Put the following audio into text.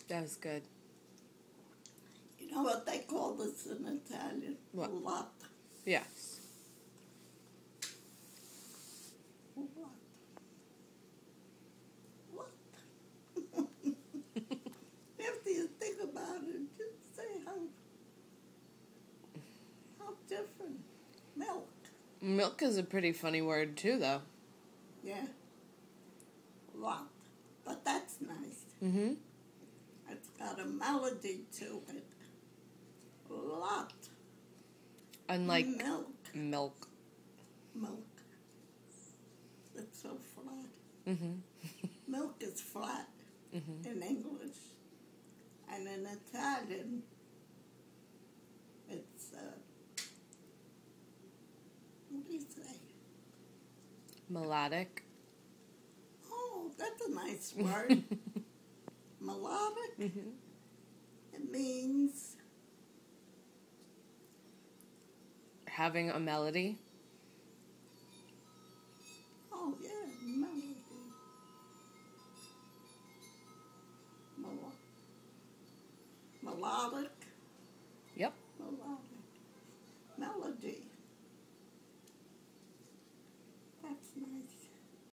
That was good. You know what they call this in Italian? What? Latte. Yes. What? After you think about it, just say how different. Milk. Milk is a pretty funny word too, though. Yeah. Lot. But that's nice. Mm-hmm. It's got a melody to it. Lot. Unlike milk. milk. Milk. It's so flat. Mm-hmm. Milk is flat Mm-hmm. in English. And in Italian, it's, what do you say? Melodic. Oh, that's a nice word. Melodic. Mm-hmm. It means Having a melody. oh yeah, melody. Melodic. Yep. Melodic. Melody.